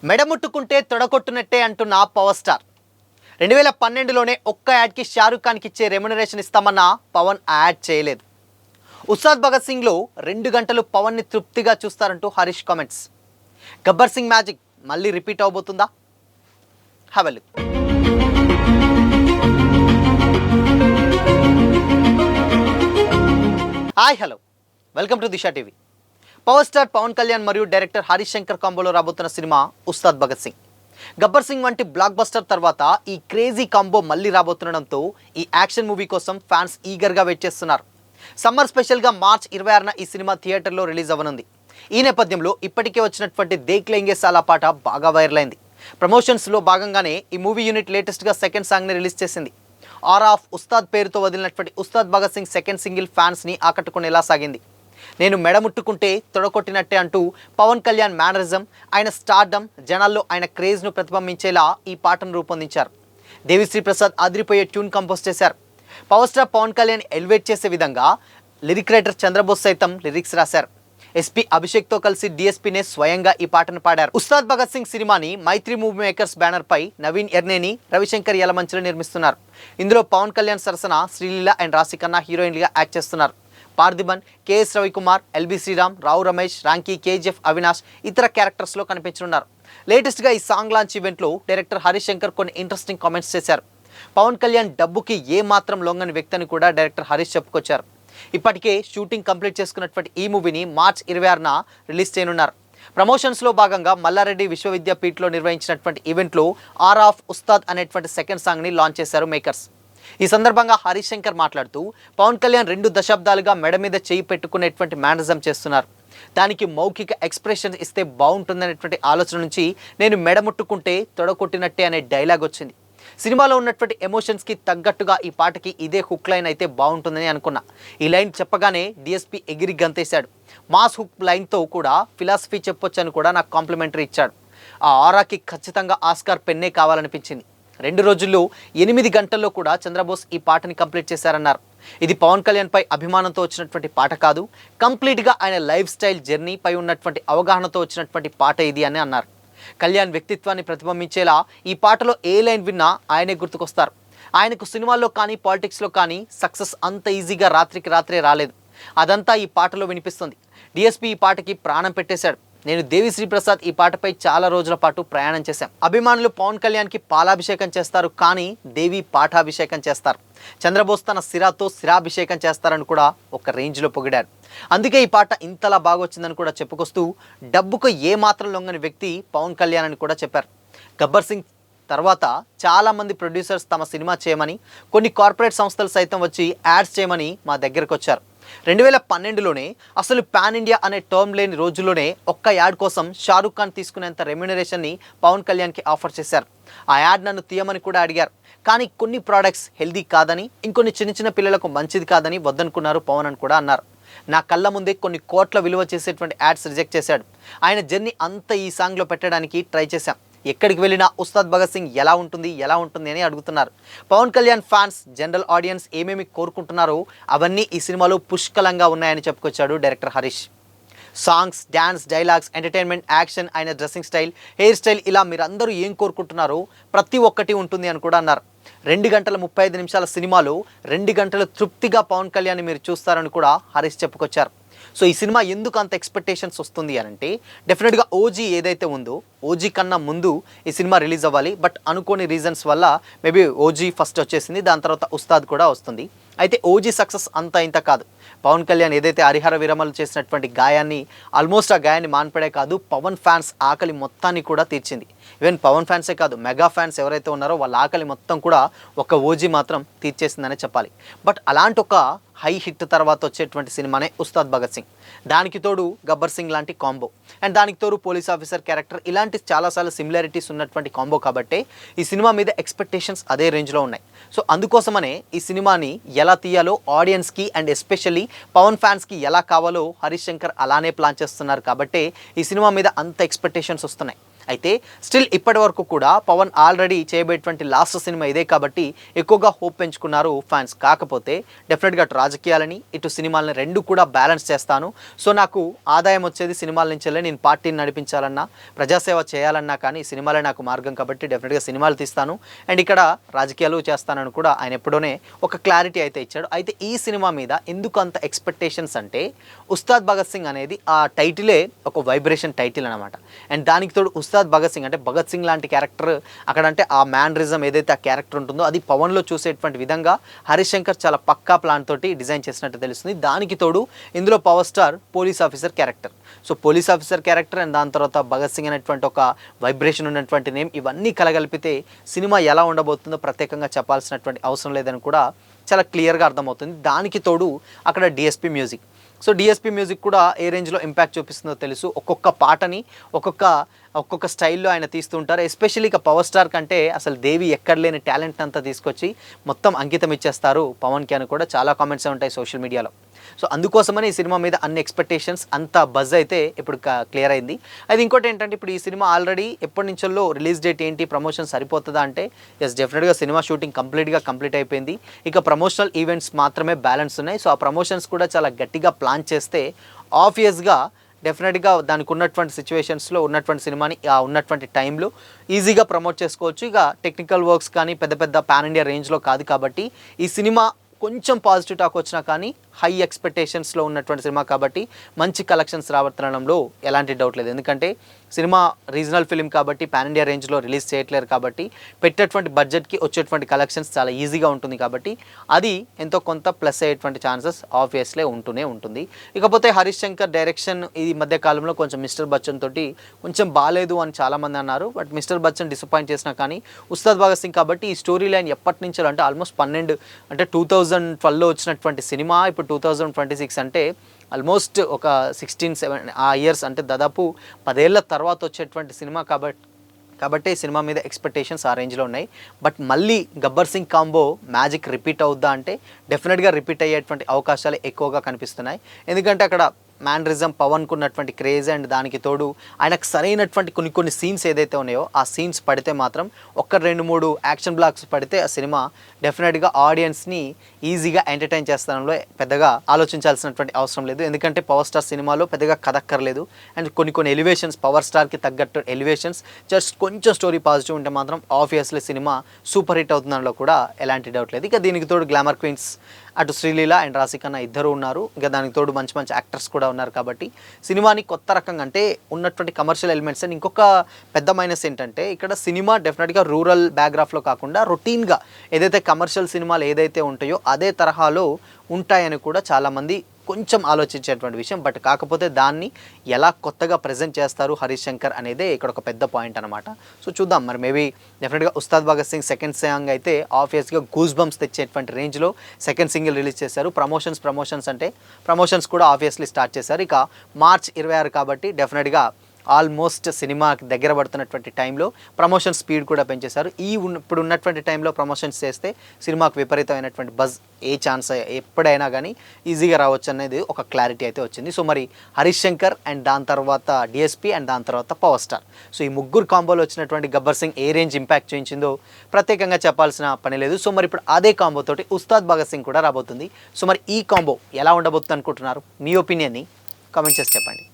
మెడముట్టుకుంటే తొడగొట్టునట్టే అంటున్న power star 2012లోనే ఒక్క యాడ్కి షారుఖ్ ఖాన్కి ఇచ్చే రెమ్యునరేషన్ ఇస్తామన్న పవన్ యాడ్ చేయలేదు. ఉస్తాద్ భగత్ సింగ్లో 2 గంటలు పవన్ని తృప్తిగా చూస్తారంటూ హరీష్ కామెంట్స్. గబ్బర్ సింగ్ మ్యాజిక్ మళ్ళీ రిపీట్ అవబోతుందా? Have a look. Hi hello, welcome to Disha TV. Power star Pawan Kalyan మరియు డైరెక్టర్ హరీష్ శంకర్ కాంబోలో రాబోతున్న సినిమా ఉస్తాద్ భగత్ సింగ్. గబ్బర్ సింగ్ వంటి బ్లాక్ బస్టర్ తర్వాత ఈ క్రేజీ కాంబో మళ్ళీ రాబోతుండడంతో ఈ యాక్షన్ మూవీ కోసం ఫ్యాన్స్ ఈగర్గా వెయిట్ చేస్తున్నారు. సమ్మర్ స్పెషల్గా మార్చ్ 26న ఈ సినిమా థియేటర్లో రిలీజ్ అవ్వనుంది. ఈ నేపథ్యంలో ఇప్పటికే వచ్చినటువంటి దేఖ్ లేంగే సాలా పాట బాగా వైరల్ అయింది. ప్రమోషన్స్లో భాగంగానే ఈ మూవీ యూనిట్ లేటెస్ట్గా సెకండ్ సాంగ్ని రిలీజ్ చేసింది. ఆర్ ఆఫ్ ఉస్తాద్ పేరుతో వదిలినటువంటి ఉస్తాద్ భగత్ సింగ్ సెకండ్ సింగిల్ ఫ్యాన్స్ని ఆకట్టుకునేలా సాగింది. నేను మెడముట్టుకుంటే తొడగొట్టినట్టే అంటూ పవన్ కళ్యాణ్ మేనరిజం, ఆయన స్టార్డమ్, జనాల్లో ఆయన క్రేజ్ను ప్రతిబింబించేలా ఈ పాటను రూపొందించారు. దేవిశ్రీ ప్రసాద్ అదిరిపోయే ట్యూన్ కంపోజ్ చేశారు. Power star Pawan Kalyan elevate చేసే విధంగా లిరిక్ రైటర్ చంద్రబోస్ సైతం లిరిక్స్ రాశారు. ఎస్పీ అభిషేక్తో కలిసి డిఎస్పీనే స్వయంగా ఈ పాటను పాడారు. ఉస్తాద్ భగత్ సింగ్ సినిమాని మైత్రి మూవీ మేకర్స్ బ్యానర్ పై నవీన్ ఎర్నేని, రవిశంకర్ యలమంచిలో నిర్మిస్తున్నారు. ఇందులో పవన్ కళ్యాణ్ సరసన శ్రీలీల అండ్ రాశికన్నా హీరోయిన్లుగా యాక్ట్ చేస్తున్నారు. Parthiban, KS Ravikumar, LB Sriram, Rao Ramesh, Ramky, KGF Avinash ఇతర క్యారెక్టర్స్లో కనిపించనున్నారు. లేటెస్ట్గా ఈ సాంగ్ లాంచ్ ఈవెంట్లో డైరెక్టర్ హరీష్ శంకర్ కొన్ని ఇంట్రెస్టింగ్ కామెంట్స్ చేశారు. పవన్ కళ్యాణ్ డబ్బుకి ఏ మాత్రం లొంగని వ్యక్తి అని కూడా డైరెక్టర్ హరీష్ చెప్పుకొచ్చారు. ఇప్పటికే షూటింగ్ కంప్లీట్ చేసుకున్నటువంటి ఈ మూవీని మార్చ్ 26న రిలీజ్ చేయనున్నారు. ప్రమోషన్స్లో భాగంగా మల్లారెడ్డి విశ్వవిద్యాపీఠలో నిర్వహించినటువంటి ఈవెంట్లో ఆర్ ఆఫ్ ఉస్తాద్ అనేటువంటి సెకండ్ సాంగ్ని లాంచ్ చేశారు మేకర్స్. ఈ సందర్భంగా హరీష్ శంకర్ మాట్లాడుతూ పవన్ కళ్యాణ్ 2 దశాబ్దాలుగా మెడ మీద చేయి పెట్టుకునేటువంటి మేనరిజం చేస్తున్నారు. దానికి మౌఖిక ఎక్స్ప్రెషన్ ఇస్తే బాగుంటుందనేటువంటి ఆలోచన నుంచి నేను మెడ ముట్టుకుంటే తొడగొట్టినట్టే అనే డైలాగ్ వచ్చింది. సినిమాలో ఉన్నటువంటి ఎమోషన్స్కి తగ్గట్టుగా ఈ పాటకి ఇదే హుక్ లైన్ అయితే బాగుంటుందని అనుకున్నా. ఈ లైన్ చెప్పగానే డిఎస్పీ ఎగిరి గంతేశాడు. మాస్ హుక్ లైన్తో కూడా ఫిలాసఫీ చెప్పొచ్చు అని కూడా నాకు కాంప్లిమెంటరీ ఇచ్చాడు. ఆ ఆరాకి ఖచ్చితంగా ఆస్కార్ పెన్నే కావాలనిపించింది. 2 రోజుల్లో 8 గంటల్లో కూడా చంద్రబోస్ ఈ పాటని కంప్లీట్ చేశారన్నారు. ఇది పవన్ కళ్యాణ్ పై అభిమానంతో వచ్చినటువంటి పాట కాదు, కంప్లీట్గా ఆయన లైఫ్ స్టైల్ జర్నీ పై ఉన్నటువంటి అవగాహనతో వచ్చినటువంటి పాట ఇది అని అన్నారు. కళ్యాణ్ వ్యక్తిత్వాన్ని ప్రతిబింబించేలా ఈ పాటలో ఏ లైన్ విన్నా ఆయనే గుర్తుకొస్తారు. ఆయనకు సినిమాల్లో కానీ పాలిటిక్స్లో కానీ సక్సెస్ అంత ఈజీగా రాత్రికి రాత్రే రాలేదు. అదంతా ఈ పాటలో వినిపిస్తుంది. డిఎస్పీ ఈ పాటకి ప్రాణం పెట్టేశాడు. నేను దేవిశ్రీ ప్రసాద్ ఈ పాటపై చాలా రోజుల పాటు ప్రయాణం చేశాం. అభిమానులు పవన్ కళ్యాణ్కి పాలాభిషేకం చేస్తారు, కానీ దేవి పాఠాభిషేకం చేస్తారు. చంద్రబోస్ తన సిరాతో సిరాభిషేకం చేస్తారని కూడా ఒక రేంజ్లో పొగిడారు. అందుకే ఈ పాట ఇంతలా బాగొచ్చిందని కూడా చెప్పుకొస్తూ డబ్బుకు ఏ మాత్రం లొంగని వ్యక్తి పవన్ కళ్యాణ్ అని కూడా చెప్పారు. గబ్బర్ సింగ్ తర్వాత చాలామంది ప్రొడ్యూసర్స్ తమ సినిమా చేయమని, కొన్ని కార్పొరేట్ సంస్థలు సైతం వచ్చి యాడ్స్ చేయమని మా దగ్గరకు వచ్చారు. 2012లోనే అసలు పాన్ ఇండియా అనే టర్మ్ లేని రోజుల్లోనే ఒక్క యాడ్ కోసం షారుఖ్ ఖాన్ తీసుకునేంత రెమ్యునరేషన్ని పవన్ కళ్యాణ్కి ఆఫర్ చేశారు. ఆ యాడ్ నన్ను తీయమని కూడా అడిగారు. కానీ కొన్ని ప్రోడక్ట్స్ హెల్దీ కాదని, ఇంకొన్ని చిన్న పిల్లలకు మంచిది కాదని వద్దనుకున్నారు పవన్ అని కూడా అన్నారు. నా కళ్ళ ముందే కొన్ని కోట్ల విలువ చేసేటువంటి యాడ్స్ రిజెక్ట్ చేశాడు. ఆయన జర్నీ అంతా ఈ సాంగ్లో పెట్టడానికి ట్రై చేశాం. ఎక్కడికి వెళ్ళినా ఉస్తాద్ భగత్ సింగ్ ఎలా ఉంటుంది అని అడుగుతున్నారు. Pawan Kalyan fans, general audiences ఏమేమి కోరుకుంటున్నారో అవన్నీ ఈ సినిమాలో పుష్కలంగా ఉన్నాయని చెప్పుకొచ్చాడు director Harish. Songs, dance, dialogues, entertainment, action, ఆయన డ్రెస్సింగ్ స్టైల్, హెయిర్ స్టైల్ ఇలా మీరందరూ ఏం కోరుకుంటున్నారో ప్రతి ఒక్కటి ఉంటుంది అని కూడా అన్నారు. 2 గంటల 35 నిమిషాల సినిమాలో 2 గంటలు తృప్తిగా పవన్ కళ్యాణ్ మీరు చూస్తారని కూడా హరీష్ చెప్పుకొచ్చారు. సో ఈ సినిమా ఎందుకు అంత ఎక్స్పెక్టేషన్స్ వస్తుంది అని అంటే, డెఫినెట్గా ఓజీ ఏదైతే ఉందో ఓజీ కన్నా ముందు ఈ సినిమా రిలీజ్ అవ్వాలి. బట్ అనుకోని రీజన్స్ వల్ల మేబీ ఓజీ ఫస్ట్ వచ్చేసింది, దాని తర్వాత ఉస్తాద్ కూడా వస్తుంది. అయితే ఓజీ సక్సెస్ అంతా ఇంత కాదు. పవన్ కళ్యాణ్ ఏదైతే హరిహర విరమలు చేసినటువంటి గాయాన్ని, ఆల్మోస్ట్ ఆ గాయాన్ని మాన్పడే కాదు, పవన్ ఫ్యాన్స్ ఆకలి మొత్తాన్ని కూడా తీర్చింది. ఈవెన్ పవన్ ఫ్యాన్సే కాదు, మెగా ఫ్యాన్స్ ఎవరైతే ఉన్నారో వాళ్ళ ఆకలి మొత్తం కూడా ఒక ఓజీ మాత్రం తీర్చేసిందనే చెప్పాలి. బట్ అలాంటి ఒక హై హిట్ తర్వాత వచ్చేటువంటి సినిమానే ఉస్తాద్ భగత్ సింగ్. దానికి తోడు గబ్బర్ సింగ్ లాంటి కాంబో, అండ్ దానికి తోడు పోలీస్ ఆఫీసర్ క్యారెక్టర్, ఇలాంటి చాలాసార్లు సిమిలారిటీస్ ఉన్నటువంటి కాంబో కాబట్టి ఈ సినిమా మీద ఎక్స్పెక్టేషన్స్ అదే రేంజ్లో ఉన్నాయి. సో అందుకోసమనే ఈ సినిమాని ఎలా తీయాలో ఆడియన్స్కి అండ్ ఎస్పెషల్లీ పవన్ ఫ్యాన్స్కి ఎలా కావాలో హరీష్ శంకర్ అలానే ప్లాన్ చేస్తున్నారు. కాబట్టి ఈ సినిమా మీద అంత ఎక్స్పెక్టేషన్స్ వస్తున్నాయి. అయితే స్టిల్ ఇప్పటి వరకు కూడా పవన్ ఆల్రెడీ చేయబోయేటువంటి లాస్ట్ సినిమా ఇదే కాబట్టి ఎక్కువగా హోప్ పెంచుకున్నారు ఫ్యాన్స్. కాకపోతే డెఫినెట్గా అటు రాజకీయాలని ఇటు సినిమాలని రెండు కూడా బ్యాలెన్స్ చేస్తాను, సో నాకు ఆదాయం వచ్చేది సినిమాల నుంచెల్లే, నేను పార్టీని నడిపించాలన్నా ప్రజాసేవ చేయాలన్నా కానీ సినిమాలే నాకు మార్గం కాబట్టి డెఫినెట్గా సినిమాలు తీస్తాను అండ్ ఇక్కడ రాజకీయాలు చేస్తానని కూడా ఆయన ఎప్పుడోనే ఒక క్లారిటీ అయితే ఇచ్చాడు. అయితే ఈ సినిమా మీద ఎందుకు అంత ఎక్స్పెక్టేషన్స్ అంటే ఉస్తాద్ భగత్ సింగ్ అనేది ఆ టైటిలే ఒక వైబ్రేషన్ టైటిల్ అనమాట. అండ్ దానికి తోడు ఉస్తాద్ భగత్ సింగ్ అంటే భగత్ సింగ్ లాంటి క్యారెక్టర్ అక్కడ అంటే ఆ మ్యానరిజం ఏదైతే ఆ క్యారెక్టర్ ఉంటుందో అది పవన్లో చూసేటువంటి విధంగా హరీష్ శంకర్ చాలా పక్కా ప్లాన్ తోటి డిజైన్ చేసినట్టు తెలుస్తుంది. దానికి తోడు ఇందులో power star police officer character, so police officer character and దాని తర్వాత భగత్ సింగ్ అనేటువంటి ఒక వైబ్రేషన్ ఉన్నటువంటి నేమ్, ఇవన్నీ కలగలిపితే సినిమా ఎలా ఉండబోతుందో ప్రత్యేకంగా చెప్పాల్సినటువంటి అవసరం లేదని కూడా చాలా క్లియర్గా అర్థమవుతుంది. దానికి తోడు అక్కడ DSP music, so DSP music కూడా ఏ రేంజ్లో ఇంపాక్ట్ చూపిస్తుందో తెలుసు. ఒక్కొక్క పాటని ఒక్కొక్క స్టైల్లో ఆయన తీస్తుంటారు. ఎస్పెషల్లీ ఇక పవర్ స్టార్ కంటే అసలు దేవి ఎక్కడ లేని టాలెంట్ అంతా తీసుకొచ్చి మొత్తం అంకితం ఇచ్చేస్తారు పవన్కి అని కూడా చాలా కామెంట్స్ ఉంటాయి సోషల్ మీడియాలో. సో అందుకోసమని ఈ సినిమా మీద అన్ని ఎక్స్పెక్టేషన్స్ అంత బజ్ అయితే ఇప్పుడు క్లియర్ అయింది. అది ఇంకోటి ఏంటంటే ఇప్పుడు ఈ సినిమా ఆల్రెడీ ఎప్పటి నుంచో రిలీజ్ డేట్ ఏంటి, ప్రమోషన్ సరిపోతుందా అంటే ఎస్ డెఫినెట్గా సినిమా షూటింగ్ కంప్లీట్ అయిపోయింది. ఇక ప్రమోషనల్ ఈవెంట్స్ మాత్రమే బ్యాలెన్స్ ఉన్నాయి. సో ఆ ప్రమోషన్స్ కూడా చాలా గట్టిగా ప్లాన్ చేస్తే ఆబ్వియస్గా డెఫినెట్గా దానికి ఉన్నటువంటి సిచ్యువేషన్స్లో ఉన్నటువంటి సినిమాని ఉన్నటువంటి టైంలో ఈజీగా ప్రమోట్ చేసుకోవచ్చు. ఇక టెక్నికల్ వర్క్స్ కానీ పెద్ద పాన్ ఇండియా రేంజ్లో కాదు కాబట్టి ఈ సినిమా కొంచెం పాజిటివ్ టాక్ వచ్చినా కానీ హై ఎక్స్పెక్టేషన్స్లో ఉన్నటువంటి సినిమా కాబట్టి మంచి కలెక్షన్స్ రాబట్టడంలో ఎలాంటి డౌట్ లేదు. ఎందుకంటే సినిమా రీజనల్ ఫిలిం కాబట్టి పాన్ ఇండియా రేంజ్లో రిలీజ్ చేయట్లేరు కాబట్టి పెట్టేటువంటి బడ్జెట్కి వచ్చేటువంటి కలెక్షన్స్ చాలా ఈజీగా ఉంటుంది కాబట్టి అది ఎంతో కొంత ప్లస్ అయ్యేటువంటి ఛాన్సెస్ ఆబ్వియస్లీ ఉంటూనే ఉంటుంది. ఇకపోతే హరీష్ శంకర్ డైరెక్షన్ ఈ మధ్య కాలంలో కొంచెం మిస్టర్ బచ్చన్ తోటి కొంచెం బాగాలేదు అని చాలామంది అన్నారు. బట్ మిస్టర్ బచ్చన్ డిసప్పాయింట్ చేసినా కానీ ఉస్తాద్ భగత్ సింగ్ కాబట్టి ఈ స్టోరీ లైన్ ఎప్పటి నుంచో అంటే ఆల్మోస్ట్ 12 అంటే 2012లో వచ్చినటువంటి సినిమా ఇప్పుడు 2026 అంటే ఆల్మోస్ట్ ఒక 16-17 ఆ ఇయర్స్ అంటే దాదాపు 10 ఏళ్ల తర్వాత వచ్చేటువంటి సినిమా కాబట్టి ఈ సినిమా మీద ఎక్స్పెక్టేషన్స్ ఆ రేంజ్లో ఉన్నాయి. బట్ మళ్ళీ Gabbar Singh combo magic repeat అవుద్దా అంటే డెఫినెట్గా రిపీట్ అయ్యేటువంటి అవకాశాలు ఎక్కువగా కనిపిస్తున్నాయి. ఎందుకంటే అక్కడ మ్యానరిజం పవన్కు ఉన్నటువంటి క్రేజ్ అండ్ దానికి తోడు ఆయనకు సరైనటువంటి కొన్ని సీన్స్ ఏదైతే ఉన్నాయో ఆ సీన్స్ పడితే మాత్రం 1-2-3 యాక్షన్ బ్లాక్స్ పడితే ఆ సినిమా డెఫినెట్గా ఆడియన్స్ని ఈజీగా ఎంటర్టైన్ చేస్తానంలో పెద్దగా ఆలోచించాల్సినటువంటి అవసరం లేదు. ఎందుకంటే పవర్ స్టార్ సినిమాలో పెద్దగా కథక్కర్లేదు అండ్ కొన్ని ఎలివేషన్స్ పవర్ స్టార్కి తగ్గట్టు ఎలివేషన్స్ జస్ట్ కొంచెం స్టోరీ పాజిటివ్ ఉంటే మాత్రం ఆబ్వియస్లీ సినిమా సూపర్ హిట్ అవుతుందనలో కూడా ఎలాంటి డౌట్ లేదు. ఇక దీనికి తోడు గ్లామర్ క్వీన్స్ అటు శ్రీలీల అండ్ రాశికన్న ఇద్దరు ఉన్నారు. ఇక దానికి తోడు మంచి యాక్టర్స్ కూడా ఉన్నారు కాబట్టి సినిమాని కొత్త రకంగా అంటే ఉన్నటువంటి కమర్షియల్ ఎలిమెంట్స్ అండ్ ఇంకొక పెద్ద మైనస్ ఏంటంటే ఇక్కడ సినిమా డెఫినెట్గా రూరల్ బ్యాక్గ్రాఫ్లో కాకుండా రొటీన్గా ఏదైతే కమర్షియల్ సినిమాలు ఏదైతే ఉంటాయో అదే తరహాలో ఉంటాయని కూడా చాలామంది కొంచెం ఆలోచించేటువంటి విషయం. బట్ కాకపోతే దాన్ని ఎలా కొత్తగా ప్రజెంట్ చేస్తారు హరీష్ శంకర్ అనేదే ఇక్కడ ఒక పెద్ద పాయింట్ అనమాట. సో చూద్దాం మరి మేబీ డెఫినెట్గా ఉస్తాద్ భగత్ సింగ్ సెకండ్ సాంగ్ అయితే ఆబ్వియస్గా గూస్ బంప్స్ తెచ్చేటువంటి రేంజ్లో సెకండ్ సింగిల్ రిలీజ్ చేశారు. ప్రమోషన్స్ అంటే ప్రమోషన్స్ కూడా ఆబ్వియస్లీ స్టార్ట్ చేశారు. ఇక మార్చ్ 26 కాబట్టి డెఫినెట్గా ఆల్మోస్ట్ సినిమాకి దగ్గర పడుతున్నటువంటి టైంలో ప్రమోషన్ స్పీడ్ కూడా పెంచేశారు. ఇప్పుడు ఉన్నటువంటి టైంలో ప్రమోషన్స్ చేస్తే సినిమాకు విపరీతమైనటువంటి బజ్ ఏ ఛాన్స్ ఎప్పుడైనా కానీ ఈజీగా రావచ్చు అనేది ఒక క్లారిటీ అయితే వచ్చింది. సో మరి హరీష్ శంకర్ అండ్ దాని తర్వాత డిఎస్పి అండ్ దాని తర్వాత పవర్ స్టార్, సో ఈ ముగ్గురు కాంబోలో వచ్చినటువంటి గబ్బర్ సింగ్ ఏ రేంజ్ ఇంపాక్ట్ చేయించిందో ప్రత్యేకంగా చెప్పాల్సిన పని లేదు. సో మరి ఇప్పుడు అదే కాంబోతోటి ఉస్తాద్ భగత్ సింగ్ కూడా రాబోతుంది. సో మరి ఈ కాంబో ఎలా ఉండబోతుంది అనుకుంటున్నారు? మీ ఒపీనియన్ని కామెంట్ చేసి చెప్పండి.